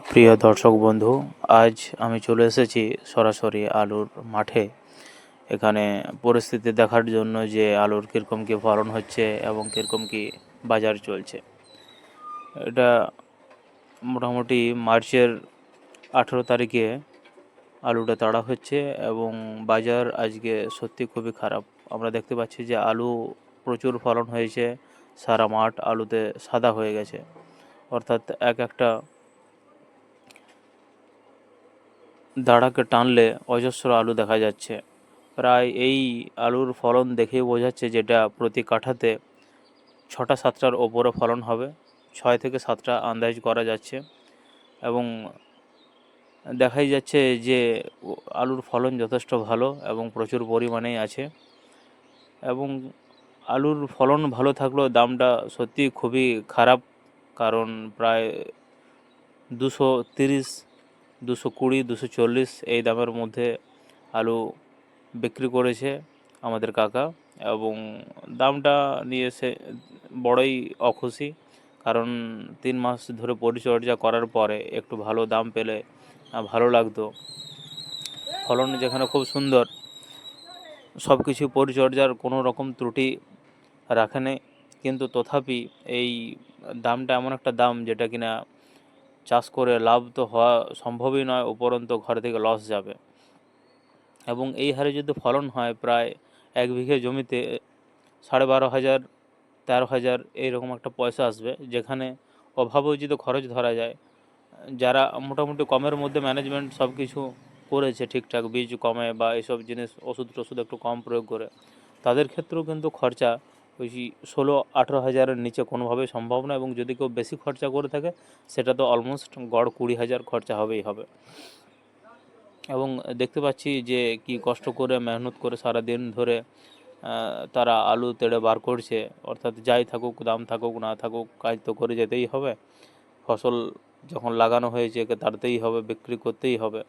প্রিয় দর্শক বন্ধু, আজ আমি চলে এসেছি সরাসরি আলুর মাঠে। এখানে পরিস্থিতি দেখার জন্য যে আলুর কীরকম কী ফলন হচ্ছে এবং কীরকম কী বাজার চলছে। এটা মোটামুটি মার্চের 18 তারিখে আলুটা তাড়া হচ্ছে এবং বাজার আজকে সত্যি খুবই খারাপ। আমরা দেখতে পাচ্ছি যে আলু প্রচুর ফলন হয়েছে, সারা মাঠ আলুতে সাদা হয়ে গেছে, অর্থাৎ একটা দাঁড়াকে টানলে অজস্র আলু দেখা যাচ্ছে। প্রায় এই আলুর ফলন দেখেই বোঝাচ্ছে যেটা প্রতি কাঠাতে 6-7টার ওপরে ফলন হবে, 6 থেকে 7টা আন্দাজ করা যাচ্ছে। এবং দেখাই যাচ্ছে যে আলুর ফলন যথেষ্ট ভালো এবং প্রচুর পরিমাণেই আছে। এবং আলুর ফলন ভালো থাকলেও দামটা সত্যি খুবই খারাপ, কারণ প্রায় 230, 220, 240 এই দামের মধ্যে আলু বিক্রি করেছে আমাদের কাকা। এবং দামটা নিয়ে সে বড়ই অখুশি, কারণ 3 মাস ধরে পরিচর্যা করার পরে একটু ভালো দাম পেলে ভালো লাগতো। ফলন যেখানে খুব সুন্দর, সব কিছু পরিচর্যার কোনো রকম ত্রুটি রাখেনি, কিন্তু তথাপি এই দামটা এমন একটা দাম যেটা কিনা চাষ করে লাভ তো হওয়া সম্ভবই নয়, উপরন্তু ঘর থেকে লস যাবে। এবং এই হারে যদি ফলন হয়, প্রায় 1 বিঘে জমিতে 12,500, 13,000 এইরকম একটা পয়সা আসবে, যেখানে অভাবেও যদি খরচ ধরা যায়, যারা মোটামুটি কমের মধ্যে ম্যানেজমেন্ট সব কিছু করেছে ঠিকঠাক, বীজ কমে বা এইসব জিনিস ওষুধ টষুধ একটু কম প্রয়োগ করে, তাদের ক্ষেত্রেও কিন্তু খরচা ওই 16-18,000-এর নিচে কোনোভাবেই সম্ভব না। এবং যদি কেউ বেশি খরচা করে থাকে, সেটা তো অলমোস্ট গড় 20,000 খরচা হবেই হবে। এবং দেখতে পাচ্ছি যে কি কষ্ট করে মেহনত করে সারা দিন ধরে তারা আলু তেড়ে বার করছে, অর্থাৎ যাই থাকুক, দাম থাকুক না থাকুক, কাজ তো করে যেতেই হবে। ফসল যখন লাগানো হয়েছে একে তাড়তেই হবে, বিক্রি করতেই হবে।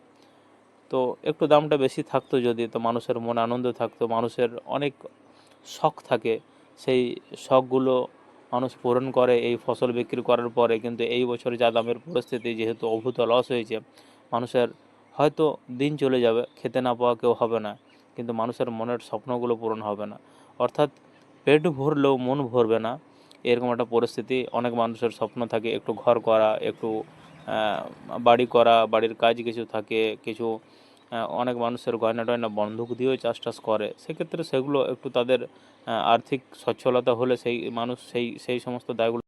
তো একটু দামটা বেশি থাকতো যদি, তো মানুষের মনে আনন্দ থাকতো, মানুষের অনেক শখ থাকে, সেই শখগুলো মানুষ পূরণ করে এই ফসল বিক্রি করার পরে। কিন্তু এই বছর যা দামের পরিস্থিতি, যেহেতু অভূত লস হয়েছে, মানুষের হয়তো দিন চলে যাবে, খেতে না পাওয়া কেউ হবে না, কিন্তু মানুষের মনের স্বপ্নগুলো পূরণ হবে না। অর্থাৎ পেট ভরলেও মন ভরবে না, এরকম একটা পরিস্থিতি। অনেক মানুষের স্বপ্ন থাকে একটু ঘর করা, একটু বাড়ি করা, বাড়ির কাজ কিছু থাকে, কিছু অনেক মানুষের গয়না টয়না বন্ধক দিয়েও চাষ টাস করে। সেক্ষেত্রে সেগুলো একটু তাদের আর্থিক সচ্ছলতা হলে সেই মানুষ সেই সমস্ত দায়গুলো